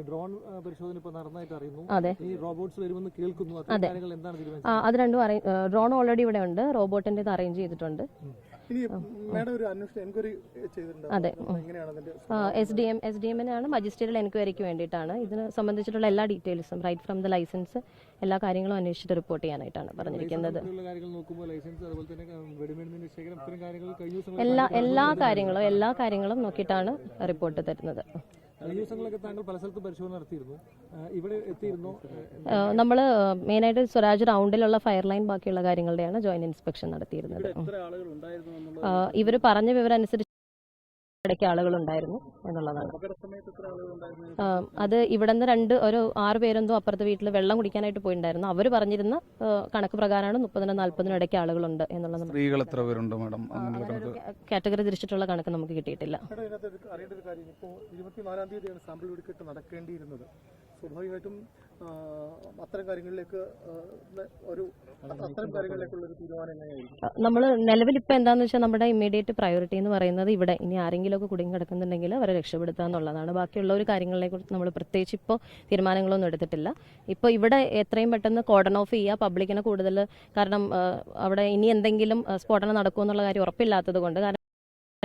Drone പരിശോധന ഇപ്പോൾ നടന്നതായിട്ട് അറിയുന്നു. അതെ, ഈ റോബോട്ട്സ് വരുമെന്ന് കേൾക്കുന്നു. അതെ, അത് രണ്ടും ഡ്രോൺ ഓൾറെഡി ഇവിടെ ഉണ്ട്, റോബോട്ടിന്റെ അറേഞ്ച് ചെയ്തിട്ടുണ്ട്. അതെ, SDM-നാണ് മജിസ്ട്രിയൽ എൻക്വയറിക്ക് വേണ്ടിയിട്ടാണ്. ഇതിന് സംബന്ധിച്ചിട്ടുള്ള എല്ലാ ഡീറ്റെയിൽസും റൈറ്റ് ഫ്രം ദ ലൈസൻസ് എല്ലാ കാര്യങ്ങളും അന്വേഷിച്ചിട്ട് റിപ്പോർട്ട് ചെയ്യാനായിട്ടാണ് പറഞ്ഞിരിക്കുന്നത്. എല്ലാ കാര്യങ്ങളും നോക്കിയിട്ടാണ് റിപ്പോർട്ട് തരുന്നത്. നമ്മൾ മെയിനായിട്ട് സ്വരാജ് റൗണ്ടിലുള്ള ഫയർ ലൈൻ ബാക്കിയുള്ള കാര്യങ്ങളുടെയാണ് ജോയിന്റ് ഇൻസ്പെക്ഷൻ നടത്തിയിരുന്നത്. ഇവർ പറഞ്ഞ വിവരം അനുസരിച്ച് ഇടയ്ക്ക് ആളുകളുണ്ടായിരുന്നു എന്നുള്ളതാണ്. അത് ഇവിടെ നിന്ന് ഒരു 6 പേരെന്തോ അപ്പുറത്തെ വീട്ടിൽ വെള്ളം കുടിക്കാനായിട്ട് പോയിട്ടുണ്ടായിരുന്നു. അവർ പറഞ്ഞിരുന്ന കണക്ക് പ്രകാരമാണ് 30-40 ഇടയ്ക്ക് ആളുകളുണ്ട് എന്നുള്ളത്. കാറ്റഗറി തിരിച്ചിട്ടുള്ള കണക്ക് നമുക്ക് കിട്ടിയിട്ടില്ല. സ്വാഭാവികമായിട്ടും അത്തരം നമ്മൾ നിലവിൽ ഇപ്പൊ എന്താന്ന് വെച്ചാൽ നമ്മുടെ ഇമ്മീഡിയറ്റ് പ്രയോറിറ്റി എന്ന് പറയുന്നത് ഇവിടെ ഇനി ആരെങ്കിലും ഒക്കെ കുടുങ്ങി കിടക്കുന്നുണ്ടെങ്കിൽ അവരെ രക്ഷപ്പെടുത്തുക എന്നുള്ളതാണ്. ബാക്കിയുള്ള ഒരു കാര്യങ്ങളെ കുറിച്ച് നമ്മൾ പ്രത്യേകിച്ച് ഇപ്പോൾ തീരുമാനങ്ങളൊന്നും എടുത്തിട്ടില്ല. ഇപ്പോൾ ഇവിടെ എത്രയും പെട്ടെന്ന് കോർഡൺ ഓഫ് ചെയ്യുക, പബ്ലിക്കിനെ കൂടുതൽ, കാരണം അവിടെ ഇനി എന്തെങ്കിലും സ്ഫോടനം നടക്കുമെന്നുള്ള കാര്യം ഉറപ്പില്ലാത്തത് കൊണ്ട്, കാരണം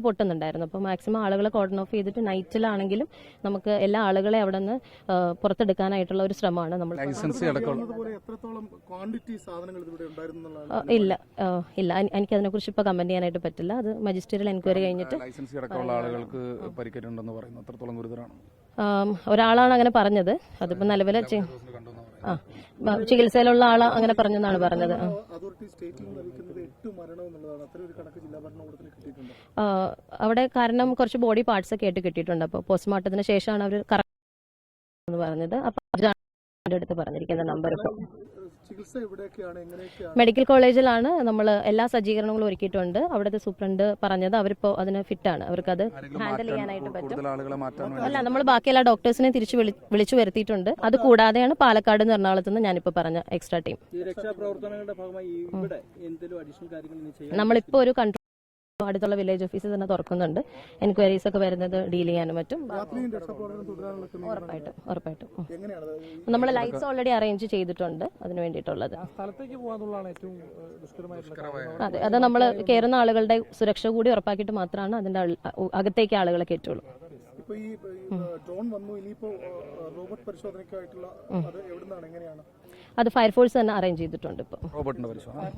പൊട്ടുന്നുണ്ടായിരുന്നു. അപ്പോൾ മാക്സിമം ആളുകളെ കോർഡൺ ഓഫ് ചെയ്തിട്ട് നൈറ്റിലാണെങ്കിലും നമുക്ക് എല്ലാ ആളുകളെ അവിടെ നിന്ന് പുറത്തെടുക്കാനായിട്ടുള്ള ഒരു ശ്രമമാണ് നമ്മൾ. ഇല്ല എനിക്കതിനെ കുറിച്ച് ഇപ്പോൾ കമന്റ് ചെയ്യാനായിട്ട് പറ്റില്ല. അത് മജിസ്ട്രിയൽ എൻക്വയറി കഴിഞ്ഞിട്ട്. ഒരാളാണ് അങ്ങനെ പറഞ്ഞത്. അതിപ്പോ നിലവിൽ ചികിത്സയിലുള്ള ആളാ അങ്ങനെ പറഞ്ഞെന്നാണ് പറഞ്ഞത്. അവിടെ കാരണം കുറച്ച് ബോഡി പാർട്സ് ഒക്കെ ആയിട്ട് കിട്ടിയിട്ടുണ്ട്. അപ്പോൾ പോസ്റ്റ്മോർട്ടത്തിന് ശേഷമാണ് അവർ കറക്റ്റ് പറഞ്ഞത്. അപ്പൊ അടുത്ത് പറഞ്ഞിരിക്കുന്ന നമ്പർ ഇപ്പോൾ മെഡിക്കൽ കോളേജിലാണ്. നമ്മൾ എല്ലാ സജ്ജീകരണങ്ങളും ഒരുക്കിയിട്ടുണ്ട്. അവിടുത്തെ സൂപ്രണ്ട് പറഞ്ഞത് അവരിപ്പോ അതിന് ഫിറ്റാണ്, അവർക്കത് ഹാൻഡിൽ ചെയ്യാനായിട്ട് പറ്റും. അല്ല, നമ്മൾ ബാക്കി എല്ലാ ഡോക്ടേഴ്സിനെ തിരിച്ചു വിളിച്ചു വരുത്തിയിട്ടുണ്ട്. അത് കൂടാതെയാണ് പാലക്കാട് നിന്ന് എറണാകുളത്ത് നിന്ന് ഞാനിപ്പോ പറഞ്ഞ എക്സ്ട്രാ ടീം. നമ്മളിപ്പോ ഒരു കൺട്രോൾ അടുത്തുള്ള വില്ലേജ് ഓഫീസിൽ തന്നെ തുറക്കുന്നുണ്ട്. എൻക്വയറീസ് ഒക്കെ വരുന്നത് ഡീൽ ചെയ്യാനും പറ്റും. ഉറപ്പായിട്ടും നമ്മൾ ലൈറ്റ്സ് ഓൾറെഡി അറേഞ്ച് ചെയ്തിട്ടുണ്ട് അതിന് വേണ്ടിയിട്ടുള്ളത്. അതെ, അത് നമ്മൾ കയറുന്ന ആളുകളുടെ സുരക്ഷ കൂടി ഉറപ്പാക്കിയിട്ട് മാത്രമാണ് അതിന്റെ അകത്തേക്ക് ആളുകളെ കയറ്റുള്ളൂ. അത് ഫയർഫോഴ്സ് തന്നെ അറേഞ്ച് ചെയ്തിട്ടുണ്ട് ഇപ്പോൾ.